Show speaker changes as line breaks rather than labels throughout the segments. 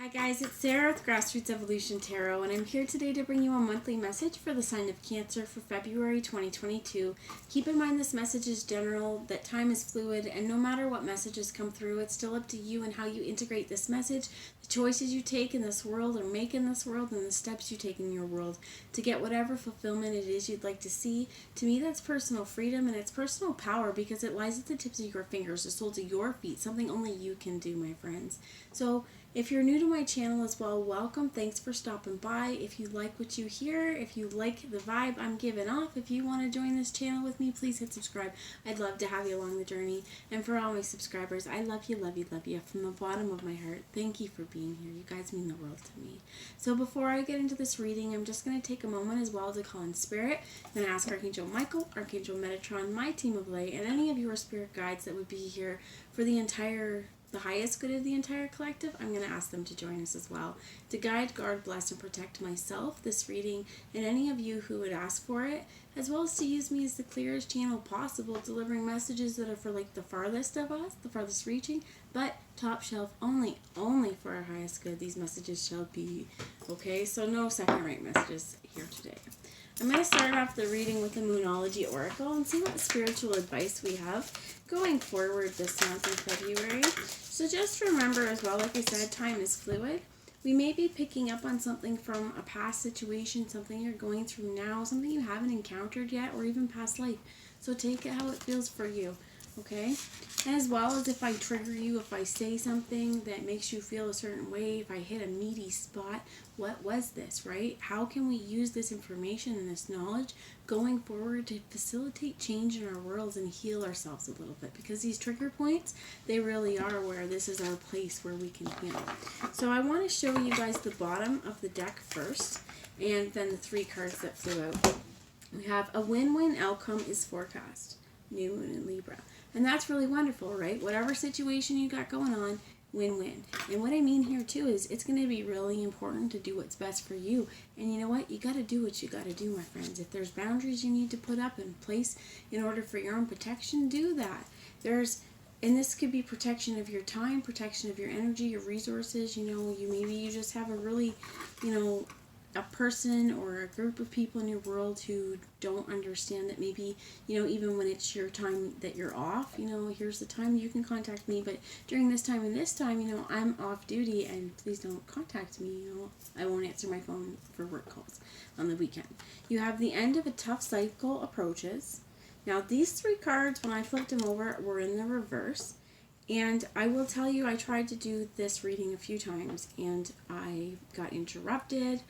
Hi guys, it's Sarah with Grassroots Evolution Tarot, and I'm here today to bring you a monthly message for the sign of Cancer for February 2022. Keep in mind this message is general, that time is fluid, and no matter what messages come through, it's still up to you and how you integrate this message, the choices you take in this world or make in this world, and the steps you take in your world to get whatever fulfillment it is you'd like to see. To me, that's personal freedom and it's personal power because it lies at the tips of your fingers, the soles of your feet, something only you can do, my friends. So, if you're new to my channel as well, welcome. Thanks for stopping by. If you like what you hear, if you like the vibe I'm giving off, if you want to join this channel with me, please hit subscribe. I'd love to have you along the journey. And for all my subscribers, I love you, love you, love you from the bottom of my heart. Thank you for being here. You guys mean the world to me. So before I get into this reading, I'm just going to take a moment as well to call in spirit and ask Archangel Michael, Archangel Metatron, my team of light, and any of your spirit guides that would be here for the highest good of the entire collective. I'm going to ask them to join us as well to guide, guard, bless, and protect myself, this reading, and any of you who would ask for it, as well as to use me as the clearest channel possible, delivering messages that are for like the farthest of us, the farthest reaching, but top shelf only for our highest good. These messages shall be. Okay, so no second-rate messages here today. I'm going to start off the reading with the Moonology Oracle and see what spiritual advice we have going forward this month in February. So just remember as well, like I said, time is fluid. We may be picking up on something from a past situation, something you're going through now, something you haven't encountered yet, or even past life. So take it how it feels for you, okay? As well as if I trigger you, if I say something that makes you feel a certain way, if I hit a meaty spot, what was this, right? How can we use this information and this knowledge going forward to facilitate change in our worlds and heal ourselves a little bit? Because these trigger points, they really are where this is our place where we can heal. So I want to show you guys the bottom of the deck first, and then the three cards that flew out. We have a win-win outcome is forecast. New Moon in Libra. And that's really wonderful, right? Whatever situation you got going on, win-win. And what I mean here too is it's going to be really important to do what's best for you. And you know what? You got to do what you got to do, my friends. If there's boundaries you need to put up in place in order for your own protection, do that. And this could be protection of your time, protection of your energy, your resources. Maybe you just have a really, a person or a group of people in your world who don't understand that maybe, even when it's your time that you're off, here's the time you can contact me, but during this time and this time, I'm off duty and please don't contact me, I won't answer my phone for work calls on the weekend. You have the end of a tough cycle approaches. Now these three cards, when I flipped them over, were in the reverse. And I will tell you, I tried to do this reading a few times and I got interrupted.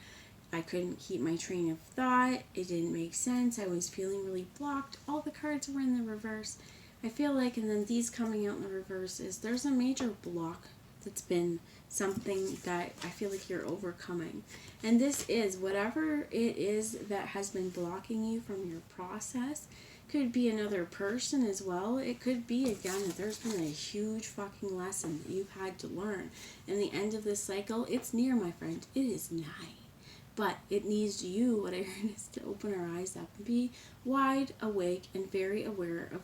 I couldn't keep my train of thought. It didn't make sense. I was feeling really blocked. All the cards were in the reverse. I feel like, and then these coming out in the reverse, is there's a major block that's been something that I feel like you're overcoming. And this is whatever it is that has been blocking you from your process. Could be another person as well. It could be, again, that there's been a huge fucking lesson that you've had to learn. And the end of this cycle, it's near, my friend. It is nigh. But it needs you, what I heard, is to open our eyes up and be wide awake and very aware of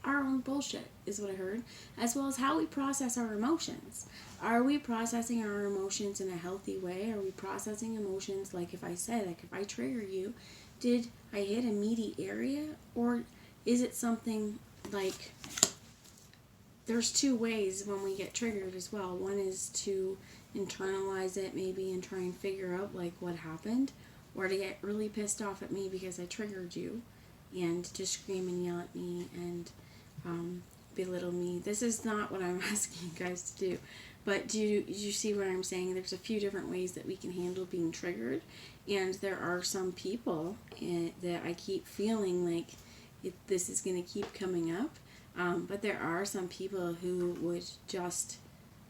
our own bullshit, is what I heard, as well as how we process our emotions. Are we processing our emotions in a healthy way? Are we processing emotions like if I trigger you, did I hit a meaty area? Or is it something like, there's two ways when we get triggered as well. One is to internalize it maybe and try and figure out like what happened, or to get really pissed off at me because I triggered you and just scream and yell at me and belittle me. This is not what I'm asking you guys to do, but do you see what I'm saying? There's a few different ways that we can handle being triggered, and there are some people that I keep feeling like this is going to keep coming up, but there are some people who would just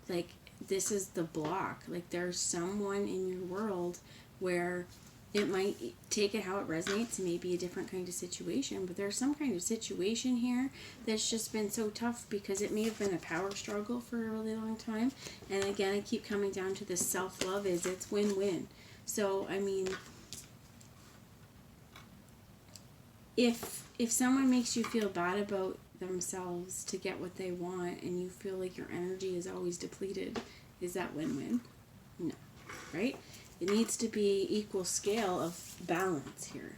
like, this is the block. Like there's someone in your world where it might take it how it resonates, maybe a different kind of situation, but there's some kind of situation here that's just been so tough because it may have been a power struggle for a really long time. And again, I keep coming down to this self-love it's win-win. So, I mean, if someone makes you feel bad about themselves to get what they want and you feel like your energy is always depleted, is that win-win? No, right? It needs to be equal scale of balance here.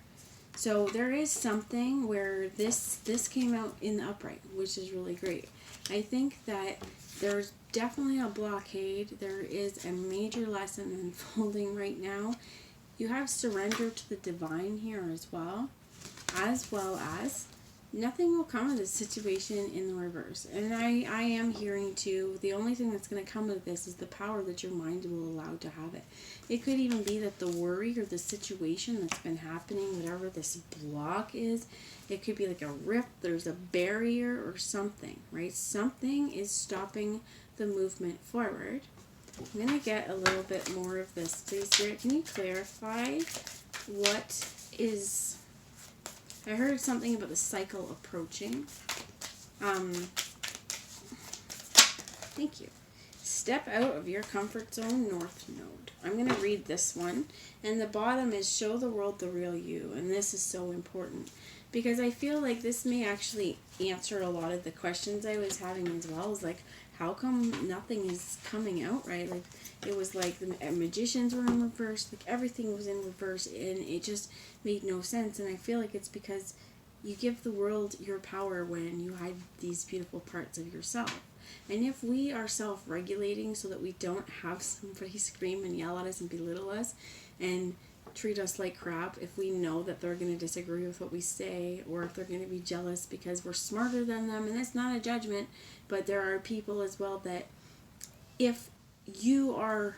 So there is something where this came out in the upright, which is really great. I think that there's definitely a blockade. There is a major lesson unfolding right now. You have surrender to the divine here as well as nothing will come of this situation in the reverse. And I am hearing too, the only thing that's going to come of this is the power that your mind will allow to have it. It could even be that the worry or the situation that's been happening, whatever this block is, it could be like a rift, there's a barrier or something, right? Something is stopping the movement forward. I'm going to get a little bit more of this. Please, Spirit, can you clarify what is... I heard something about the cycle approaching. Thank you. Step out of your comfort zone, North Node. I'm going to read this one. And the bottom is show the world the real you. And this is so important. Because I feel like this may actually answer a lot of the questions I was having as well. Is like, how come nothing is coming out right? Like, it was like the magicians were in reverse. Like, everything was in reverse. And it just made no sense. And I feel like it's because you give the world your power when you hide these beautiful parts of yourself. And if we are self-regulating so that we don't have somebody scream and yell at us and belittle us and treat us like crap, if we know that they're going to disagree with what we say, or if they're going to be jealous because we're smarter than them, and that's not a judgment, but there are people as well that if you are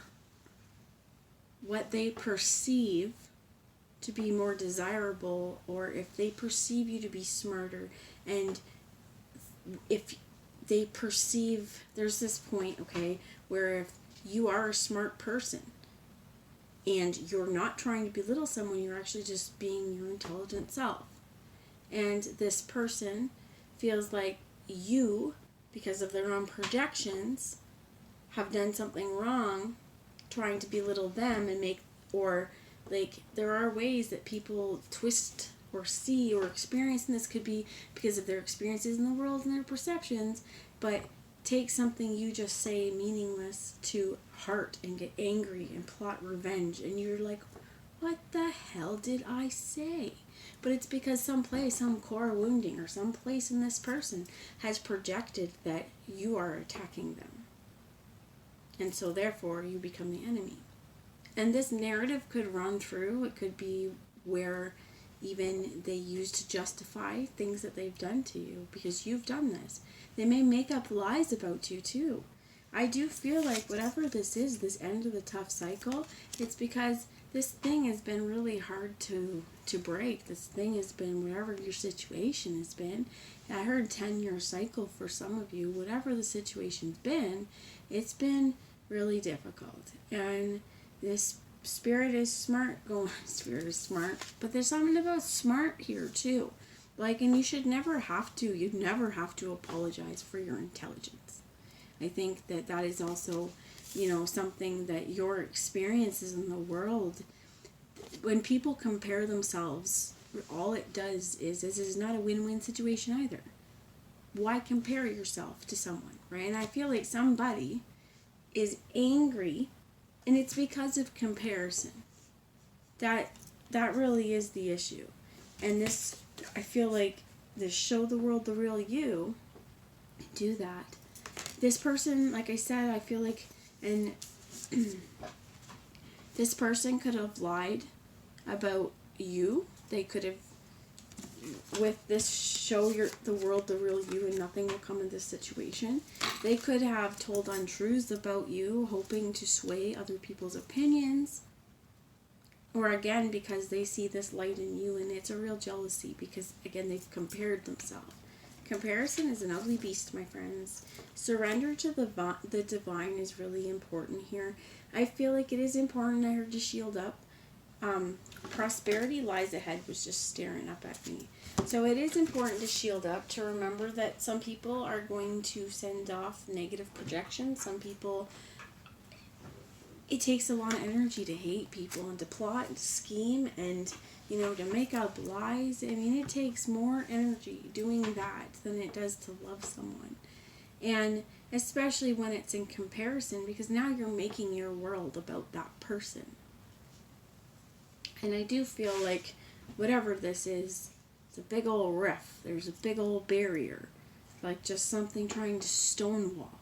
what they perceive to be more desirable, or if they perceive you to be smarter, and if they perceive, there's this point, okay, where if you are a smart person and you're not trying to belittle someone, you're actually just being your intelligent self. And this person feels like you, because of their own projections, have done something wrong, trying to belittle them and make, or like, there are ways that people twist or see or experience, and this could be because of their experiences in the world and their perceptions, but take something you just say meaningless to heart and get angry and plot revenge, and you're like, what the hell did I say? But it's because someplace, some core wounding or some place in this person has projected that you are attacking them, and so therefore you become the enemy. And this narrative could run through, it could be where even they use to justify things that they've done to you because you've done this. They may make up lies about you too. I do feel like whatever this is, this end of the tough cycle, it's because this thing has been really hard to break. This thing has been, whatever your situation has been, I heard 10-year cycle for some of you, whatever the situation's been, it's been really difficult. And this spirit is smart, spirit is smart, but there's something about smart here too. Like, and you'd never have to apologize for your intelligence. I think that that is also, something that your experiences in the world, when people compare themselves, all it does is this is not a win-win situation either. Why compare yourself to someone, right? And I feel like somebody is angry, and it's because of comparison. That really is the issue. And this, I feel like this show the world the real you, do that. This person, like I said, I feel like, and this person could have lied about you. They could have, with this show the world the real you and nothing will come in this situation. They could have told untruths about you, hoping to sway other people's opinions. Or again, because they see this light in you, and it's a real jealousy because, again, they've compared themselves. Comparison is an ugly beast, my friends. Surrender to the divine is really important here. I feel like it is important. I heard to shield up. Prosperity lies ahead was just staring up at me. So it is important to shield up, to remember that some people are going to send off negative projections. Some people, it takes a lot of energy to hate people and to plot and scheme and, to make up lies. I mean, it takes more energy doing that than it does to love someone. And especially when it's in comparison, because now you're making your world about that person. And I do feel like whatever this is, it's a big old rift. There's a big old barrier, like just something trying to stonewall.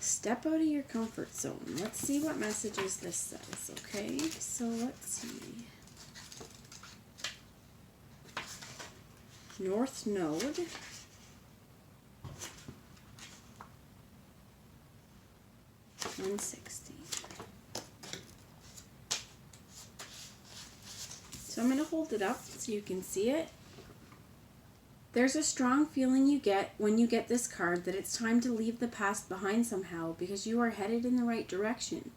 Step out of your comfort zone. Let's see what messages this says, okay? So let's see. North Node. $160. So I'm going to hold it up so you can see it. There's a strong feeling you get when you get this card that it's time to leave the past behind somehow, because you are headed in the right direction.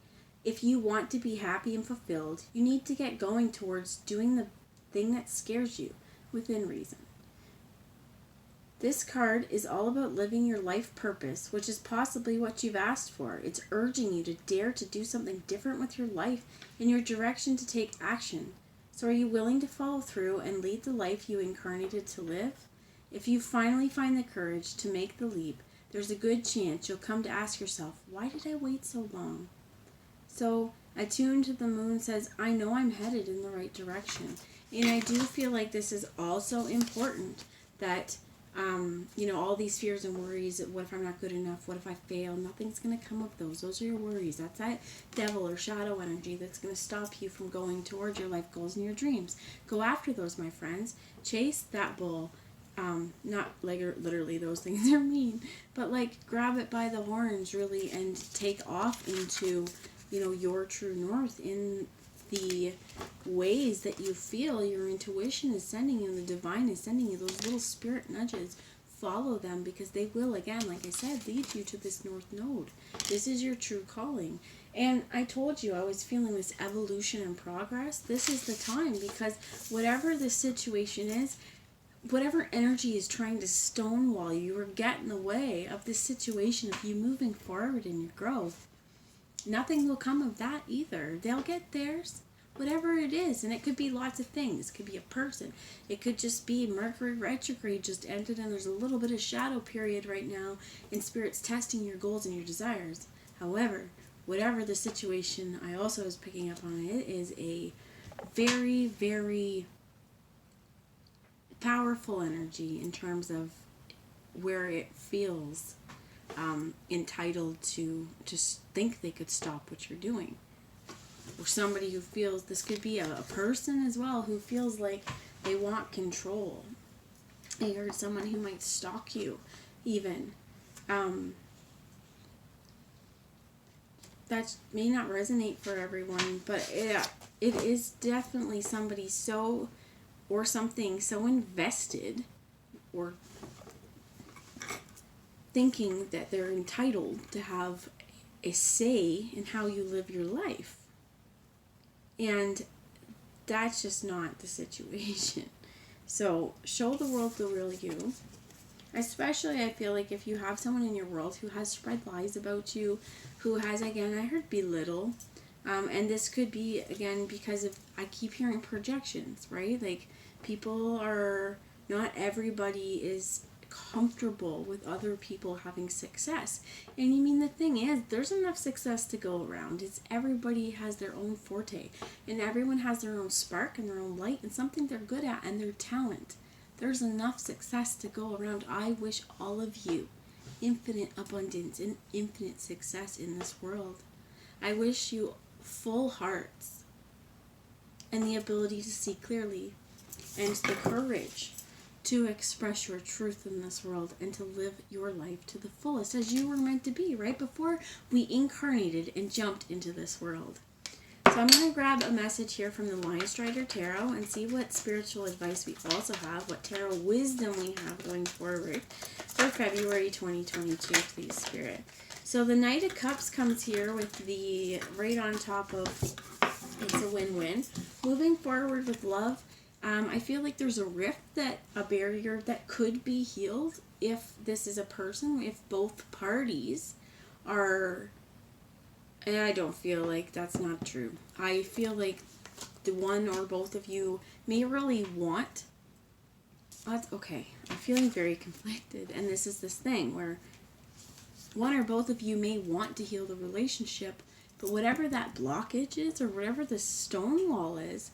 If you want to be happy and fulfilled, you need to get going towards doing the thing that scares you, within reason. This card is all about living your life purpose, which is possibly what you've asked for. It's urging you to dare to do something different with your life and your direction to take action. So are you willing to follow through and lead the life you incarnated to live? If you finally find the courage to make the leap, there's a good chance you'll come to ask yourself, why did I wait so long? So, attuned to the moon says, I know I'm headed in the right direction. And I do feel like this is also important that, all these fears and worries, what if I'm not good enough, what if I fail, nothing's going to come of those. Those are your worries. That's that devil or shadow energy that's going to stop you from going towards your life goals and your dreams. Go after those, my friends. Chase that bull. Not like literally those things are mean, but like grab it by the horns really and take off into, your true north in the ways that you feel your intuition is sending you and the divine is sending you, those little spirit nudges. Follow them, because they will, again, like I said, lead you to this north node. This is your true calling. And I told you I was feeling this evolution and progress. This is the time, because whatever the situation is, whatever energy is trying to stonewall you or get in the way of this situation of you moving forward in your growth, nothing will come of that either. They'll get theirs, whatever it is. And it could be lots of things. It could be a person. It could just be Mercury retrograde just ended and there's a little bit of shadow period right now and Spirit's testing your goals and your desires. However, whatever the situation, I also was picking up on it is a very, very powerful energy in terms of where it feels entitled to just think they could stop what you're doing. Or somebody who feels, this could be a person as well, who feels like they want control. I heard someone who might stalk you even. That may not resonate for everyone, but it is definitely somebody or something so invested or thinking that they're entitled to have a say in how you live your life. And that's just not the situation. So show the world the real you. Especially, I feel like if you have someone in your world who has spread lies about you, who has, again, I heard belittle. And this could be, again, because of, I keep hearing projections, right? Like, not everybody is comfortable with other people having success. And the thing is, there's enough success to go around. Everybody has their own forte. And everyone has their own spark and their own light and something they're good at and their talent. There's enough success to go around. I wish all of you infinite abundance and infinite success in this world. I wish you full hearts and the ability to see clearly and the courage to express your truth in this world and to live your life to the fullest as you were meant to be right before we incarnated and jumped into this world. So I'm going to grab a message here from the Lion Strider Tarot and see what spiritual advice we also have, what tarot wisdom we have going forward for February 2022, please, Spirit. So the Knight of Cups comes here with the right on top of, it's a win-win. Moving forward with love, I feel like there's a rift, a barrier that could be healed if this is a person, if both parties are, and I don't feel like that's not true. I feel like the one or both of you may really want, okay, I'm feeling very conflicted. And this is this thing where one or both of you may want to heal the relationship, but whatever that blockage is or whatever the stone wall is,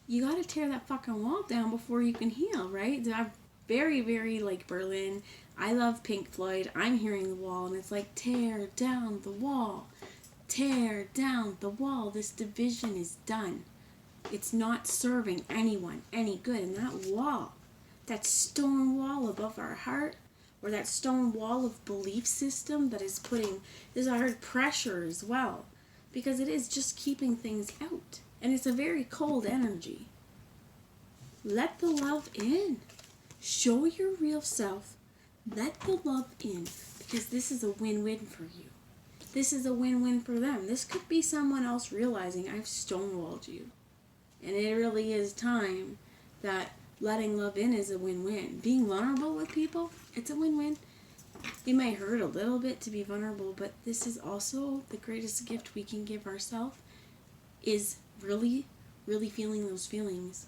you got to tear that fucking wall down before you can heal, right? I'm very, very like Berlin. I love Pink Floyd. I'm hearing the wall, and it's like, tear down the wall. Tear down the wall. This division is done. It's not serving anyone any good. And that wall, that stone wall above our heart, or that stone wall of belief system that is putting this hard pressure as well, because it is just keeping things out. And it's a very cold energy. Let the love in. Show your real self. Let the love in, because this is a win-win for you. This is a win-win for them. This could be someone else realizing I've stonewalled you. And it really is time that letting love in is a win-win. Being vulnerable with people, it's a win-win. It may hurt a little bit to be vulnerable, but this is also the greatest gift we can give ourselves, is really, really feeling those feelings,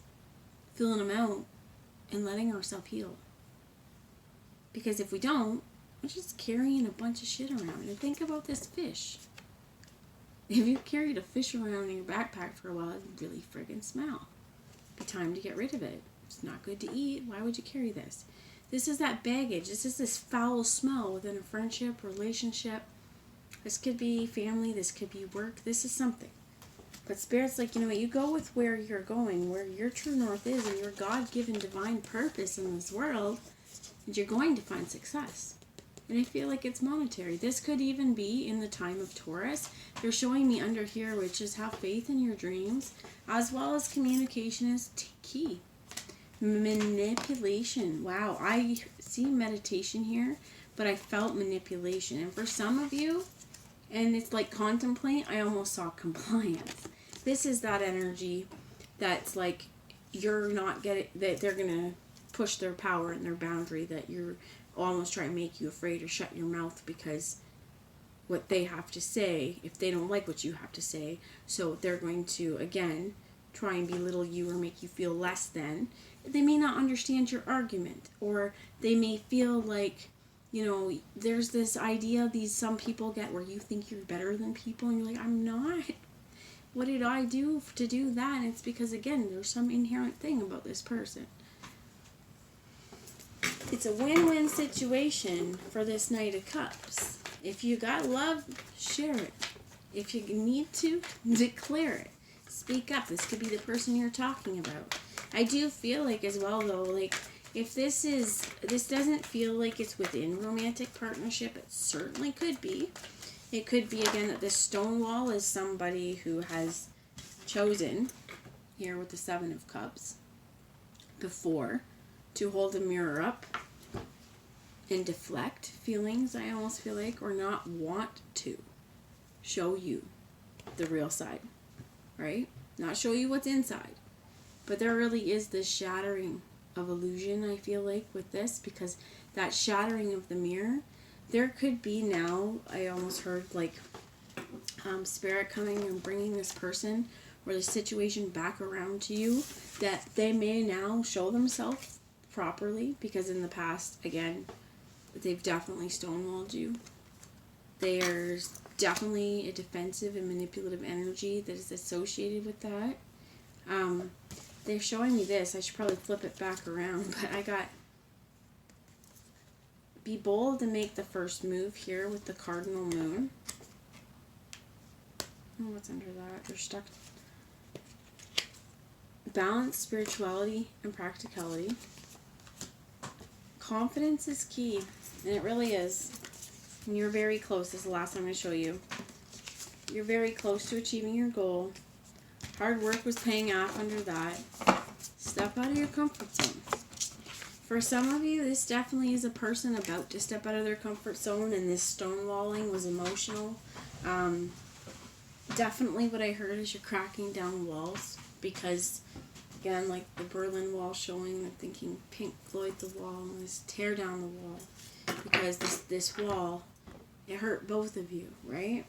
feeling them out, and letting ourselves heal. Because if we don't, we're just carrying a bunch of shit around. And think about this fish. If you carried a fish around in your backpack for a while, it'd really friggin' smell. It'd be time to get rid of it. It's not good to eat. Why would you carry this? This is that baggage. This is this foul smell within a friendship, relationship. This could be family. This could be work. This is something. But Spirit's like, you know what? You go with where you're going, where your true north is, and your God-given divine purpose in this world, and you're going to find success. And I feel like it's monetary. This could even be in the time of Taurus. They're showing me under here, which is have faith in your dreams, as well as communication is key. Manipulation. Wow, I see meditation here, but I felt manipulation. And for some of you, and it's like contemplate, I almost saw compliance. This is that energy that's like you're not getting, that they're going to push their power and their boundary, that you're almost trying to make you afraid or shut your mouth because what they have to say, if they don't like what you have to say, so they're going to, again, try and belittle you or make you feel less than. They may not understand your argument, or they may feel like, you know, there's this idea some people get where you think you're better than people, and you're like, I'm not. What did I do to do that? And it's because, again, there's some inherent thing about this person. It's a win-win situation for this Knight of Cups. If you got love, share it. If you need to, declare it. Speak up. This could be the person you're talking about. I do feel like as well, though, like, if this doesn't feel like it's within romantic partnership, it certainly could be. It could be, again, that this stone wall is somebody who has chosen, here with the Seven of Cups, before, to hold a mirror up and deflect feelings, I almost feel like, or not want to show you the real side, right? Not show you what's inside. But there really is this shattering of illusion, I feel like, with this, because that shattering of the mirror, there could be now, I almost heard, like, Spirit coming and bringing this person or the situation back around to you, that they may now show themselves properly, because in the past, again, they've definitely stonewalled you. There's definitely a defensive and manipulative energy that is associated with that. They're showing me this. I should probably flip it back around, but I got be bold and make the first move here with the cardinal moon. Oh, what's under that? They're stuck. Balance, spirituality, and practicality. Confidence is key, and it really is. And you're very close. This is the last time I'm going to show you. You're very close to achieving your goal. Hard work was paying off under that. Step out of your comfort zone. For some of you, this definitely is a person about to step out of their comfort zone, and this stonewalling was emotional. Definitely what I heard is you're cracking down walls, because, again, like the Berlin Wall showing, I'm thinking Pink Floyd, the wall, and this tear down the wall, because this wall, it hurt both of you, right?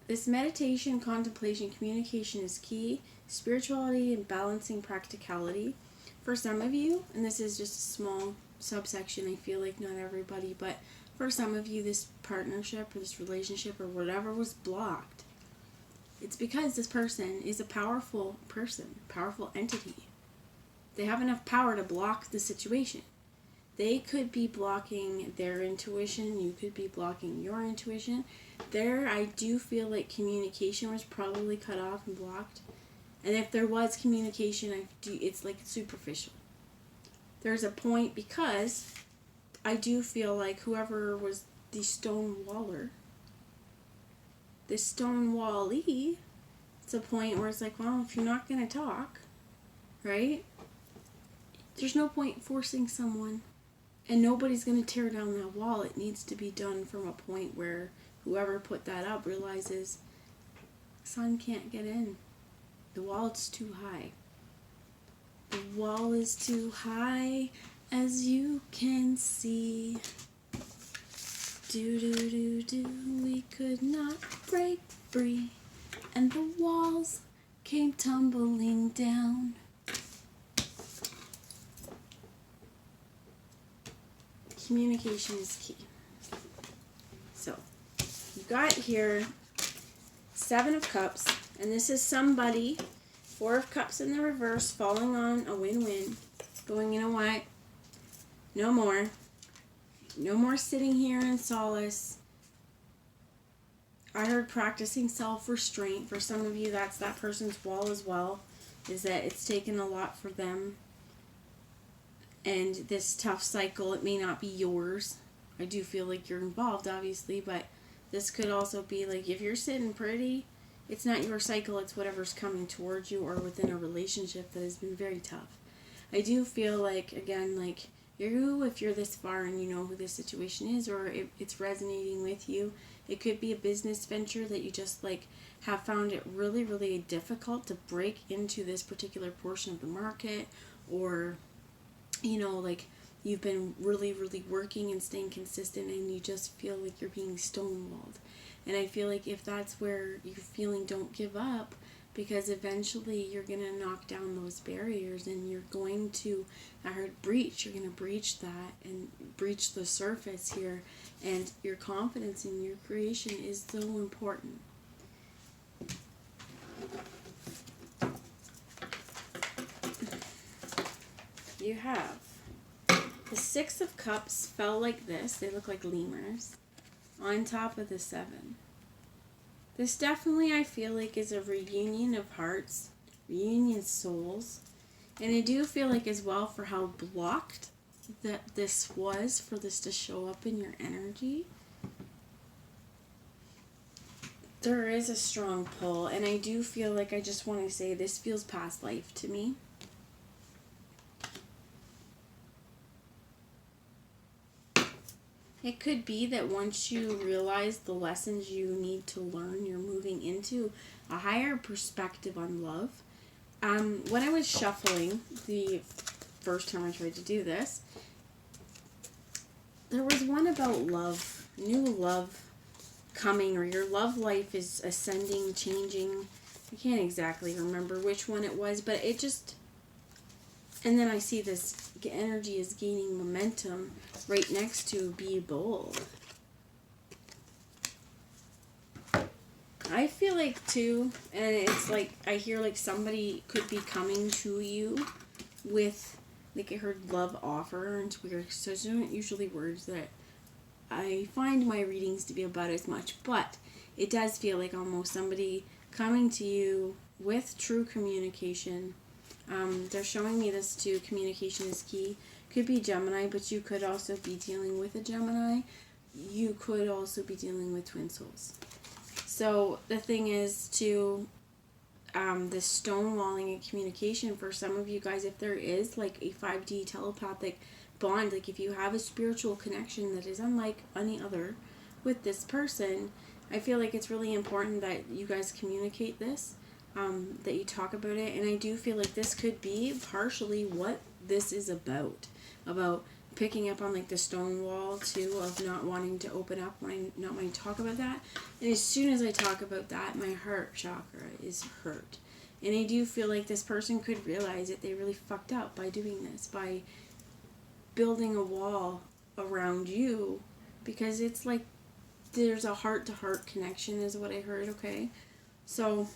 This meditation, contemplation, communication is key. Spirituality and balancing practicality. For some of you, and this is just a small subsection, I feel like not everybody, but for some of you, this partnership or this relationship or whatever was blocked. It's because this person is a powerful person, powerful entity. They have enough power to block the situation. They could be blocking their intuition. You could be blocking your intuition. There, I do feel like communication was probably cut off and blocked. And if there was communication, it's like superficial. There's a point because I do feel like whoever was the stonewaller, the stonewallee, it's a point where it's like, well, if you're not going to talk, right? There's no point forcing someone. And nobody's going to tear down that wall. It needs to be done from a point where whoever put that up realizes sun can't get in. The wall is too high. The wall is too high, as you can see. Do, we could not break free. And the walls came tumbling down. Communication is key. So, you got here 7 of Cups, and this is somebody, 4 of Cups in the reverse, falling on a win-win, going, you know what, no more. No more sitting here in solace. I heard practicing self-restraint. For some of you, that's that person's wall as well, is that it's taken a lot for them. And this tough cycle, it may not be yours. I do feel like you're involved, obviously, but this could also be like, if you're sitting pretty, it's not your cycle, it's whatever's coming towards you or within a relationship that has been very tough. I do feel like, again, like, if you're this far and you know who this situation is, or it's resonating with you, it could be a business venture that you just, like, have found it really, really difficult to break into this particular portion of the market, or, you know, like, you've been really, really working and staying consistent and you just feel like you're being stonewalled. And I feel like if that's where you're feeling, don't give up, because eventually you're going to knock down those barriers and you're going to, I heard breach, you're going to breach that and breach the surface here, and your confidence in your creation is so important. You have the 6 of Cups fell like this. They look like lemurs on top of the 7. This definitely, I feel like, is a reunion of hearts, reunion souls. And I do feel like as well, for how blocked that this was, for this to show up in your energy, there is a strong pull. And I do feel like, I just want to say, this feels past life to me. It could be that once you realize the lessons you need to learn, you're moving into a higher perspective on love. When I was shuffling the first time I tried to do this, there was one about love, new love coming, or your love life is ascending, changing. I can't exactly remember which one it was, but it just... And then I see this energy is gaining momentum right next to be bold. I feel like too, and it's like, I hear like somebody could be coming to you with, like, I heard love offer, and it's weird, so those aren't usually words that I find my readings to be about as much, but it does feel like almost somebody coming to you with true communication. They're showing me this too. Communication is key. Could be Gemini, but you could also be dealing with a Gemini. You could also be dealing with twin souls. So the thing is to this stonewalling and communication, for some of you guys, if there is like a 5D telepathic bond, like if you have a spiritual connection that is unlike any other with this person, I feel like it's really important that you guys communicate this. That you talk about it, and I do feel like this could be partially what this is about picking up on like the stone wall too, of not wanting to open up, not wanting to talk about that. And as soon as I talk about that, my heart chakra is hurt, And I do feel like this person could realize that they really fucked up by doing this, by building a wall around you, because it's like there's a heart-to-heart connection is what I heard, okay? So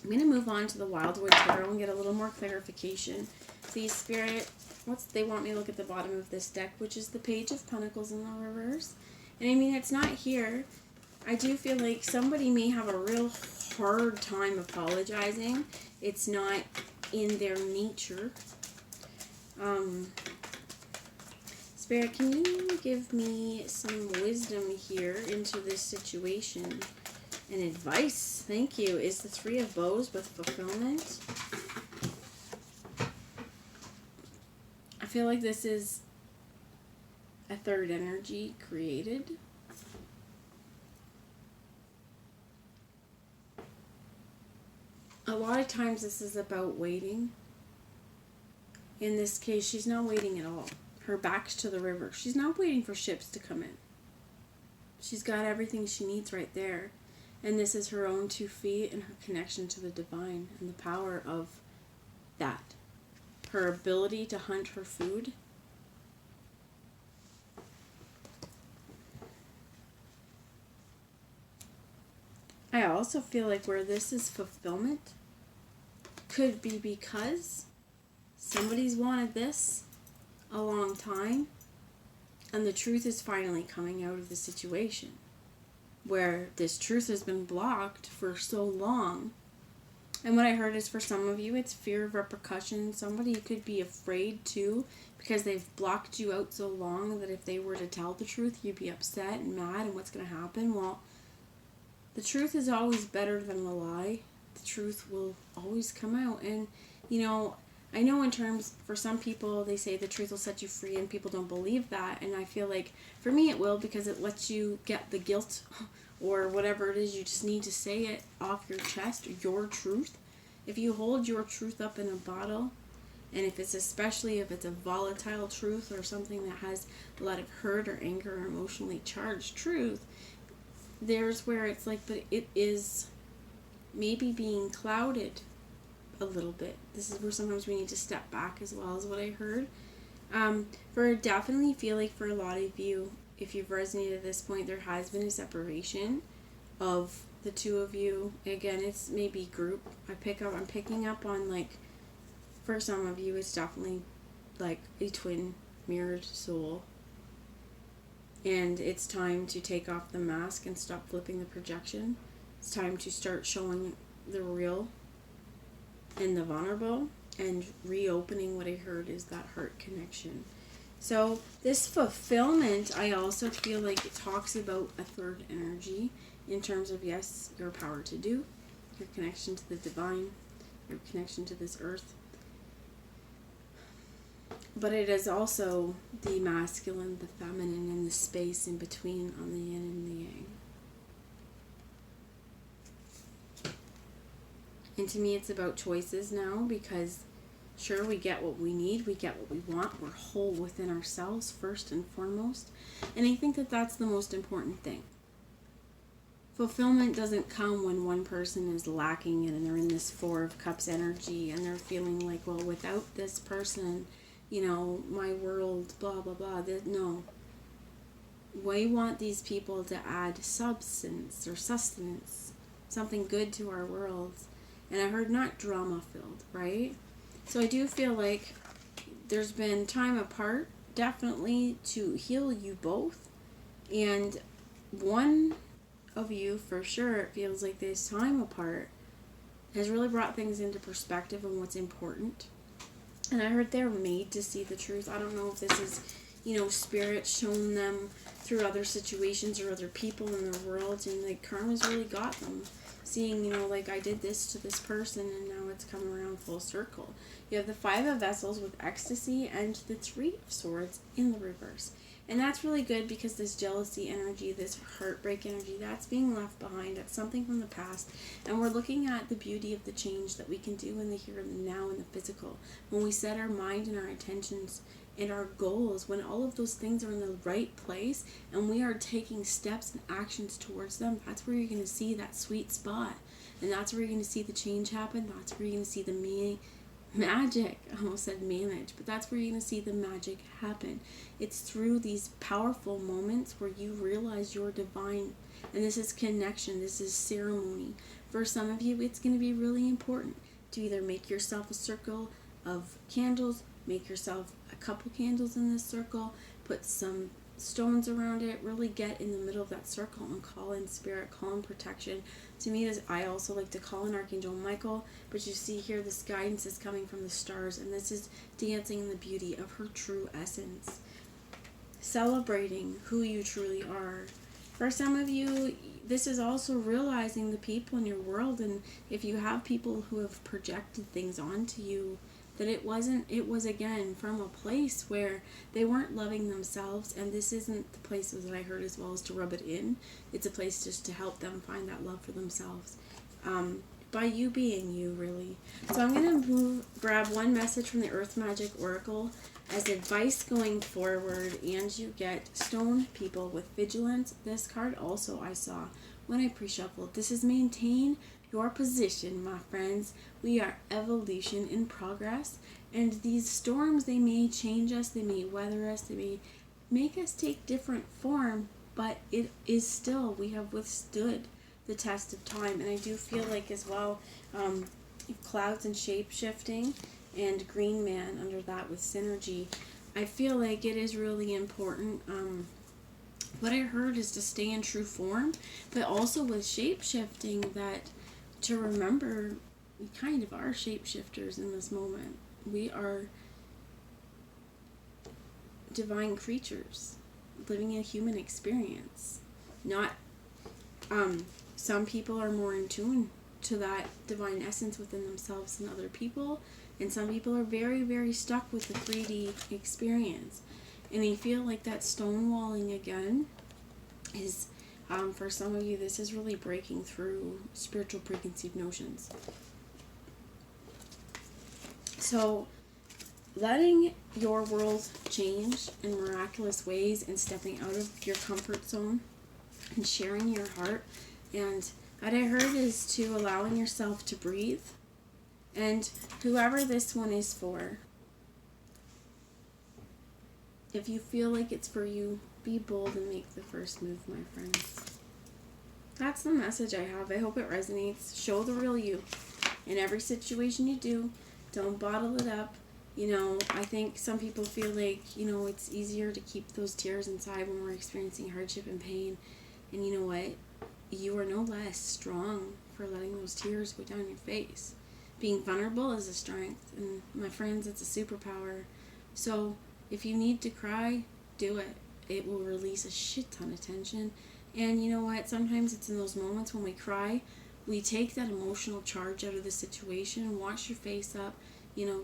I'm going to move on to the Wildwood Tarot and get a little more clarification. Please, Spirit, they want me to look at the bottom of this deck, which is the Page of Pentacles in the reverse. And I mean, it's not here. I do feel like somebody may have a real hard time apologizing. It's not in their nature. Spirit, can you give me some wisdom here into this situation and advice? Thank you. Is the Three of Bows with fulfillment? I feel like this is a third energy created. A lot of times this is about waiting. In this case, she's not waiting at all. Her back's to the river. She's not waiting for ships to come in. She's got everything she needs right there. And this is her own 2 feet and her connection to the divine and the power of that. Her ability to hunt her food. I also feel like where this is fulfillment could be because somebody's wanted this a long time, and the truth is finally coming out of the situation, where this truth has been blocked for so long. And what I heard is, for some of you, it's fear of repercussions. Somebody could be afraid too, because they've blocked you out so long that if they were to tell the truth, you'd be upset and mad, and what's going to happen? Well, the truth is always better than the lie. The truth will always come out. And, you know, I know in terms, for some people, they say the truth will set you free, and people don't believe that. And I feel like, for me, it will, because it lets you get the guilt or whatever it is you just need to say it off your chest, your truth. If you hold your truth up in a bottle, and especially if it's a volatile truth or something that has a lot of hurt or anger or emotionally charged truth, there's where it's like, but it is maybe being clouded a little bit. This is where sometimes we need to step back as well, as what I heard. Definitely feel like for a lot of you, if you've resonated at this point, there has been a separation of the two of you. Again, it's maybe group. I'm picking up on, like, for some of you, it's definitely like a twin mirrored soul. And it's time to take off the mask and stop flipping the projection. It's time to start showing the real and the vulnerable, and reopening what I heard is that heart connection. So this fulfillment, I also feel like it talks about a third energy in terms of, yes, your power to do, your connection to the divine, your connection to this earth. But it is also the masculine, the feminine, and the space in between on the yin and the yang. And to me, it's about choices now, because sure, we get what we need, we get what we want, we're whole within ourselves first and foremost. And I think that that's the most important thing. Fulfillment doesn't come when one person is lacking it and they're in this Four of Cups energy and they're feeling like, well, without this person, you know, my world, blah, blah, blah. No. We want these people to add substance or sustenance, something good to our worlds. And I heard not drama-filled, right? So I do feel like there's been time apart, definitely, to heal you both. And one of you, for sure, it feels like this time apart has really brought things into perspective on what's important. And I heard they're made to see the truth. I don't know if this is, you know, spirit showing them through other situations or other people in their world, and like karma's really got them. Seeing, you know, like I did this to this person and now it's come around full circle. You have the Five of Vessels with ecstasy and the Three of Swords in the reverse. And that's really good because this jealousy energy, this heartbreak energy, that's being left behind. That's something from the past. And we're looking at the beauty of the change that we can do in the here and the now and the physical. When we set our mind and our intentions and our goals, when all of those things are in the right place and we are taking steps and actions towards them, that's where you're going to see that sweet spot. And that's where you're going to see the change happen. That's where you're going to see the magic. I almost said manage, but that's where you're going to see the magic happen. It's through these powerful moments where you realize you're divine. And this is connection. This is ceremony. For some of you, it's going to be really important to either make yourself a circle of candles, make yourself a couple candles in this circle, put some stones around it, really get in the middle of that circle and call in spirit, call in protection. To me, I also like to call in Archangel Michael, but you see here this guidance is coming from the stars, and this is dancing in the beauty of her true essence, celebrating who you truly are. For some of you, this is also realizing the people in your world, and if you have people who have projected things onto you, that it was again from a place where they weren't loving themselves, and this isn't the place that I heard as well as to rub it in. It's a place just to help them find that love for themselves, by you being you, really. So I'm going to grab one message from the Earth Magic Oracle as advice going forward, and you get Stone People with Vigilance. This card also I saw when I pre-shuffled. This is maintain your position, my friends. We are evolution in progress, and these storms, they may change us, they may weather us, they may make us take different form, but it is still, we have withstood the test of time. And I do feel like as well, clouds and shape shifting and Green Man under that with synergy, I feel like it is really important. What I heard is to stay in true form, but also with shape shifting, that to remember we kind of are shapeshifters in this moment. We are divine creatures living a human experience. Not some people are more in tune to that divine essence within themselves than other people, and some people are very, very stuck with the 3D experience, and they feel like that stonewalling again is for some of you, this is really breaking through spiritual preconceived notions. So letting your world change in miraculous ways and stepping out of your comfort zone and sharing your heart. And what I heard is to allowing yourself to breathe. And whoever this one is for, if you feel like it's for you, be bold and make the first move, my friends. That's the message I have. I hope it resonates. Show the real you in every situation you do. Don't bottle it up. I think some people feel like, it's easier to keep those tears inside when we're experiencing hardship and pain. And you know what? You are no less strong for letting those tears go down your face. Being vulnerable is a strength. And my friends, it's a superpower. So if you need to cry, do it. It will release a shit ton of tension. And you know what? Sometimes it's in those moments when we cry, we take that emotional charge out of the situation, wash your face up,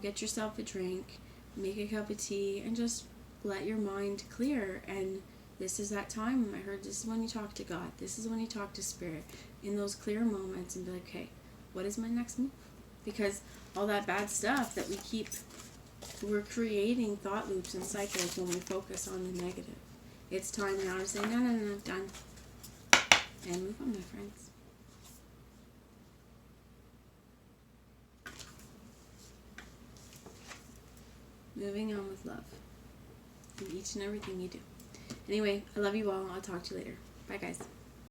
get yourself a drink, make a cup of tea, and just let your mind clear. And this is that time. I heard this is when you talk to God. This is when you talk to Spirit in those clear moments and be like, okay, what is my next move? Because all that bad stuff that we're creating thought loops and cycles when we focus on the negative. It's time now to say, no, done. And move on, my friends. Moving on with love in each and everything you do. Anyway, I love you all. I'll talk to you later. Bye, guys.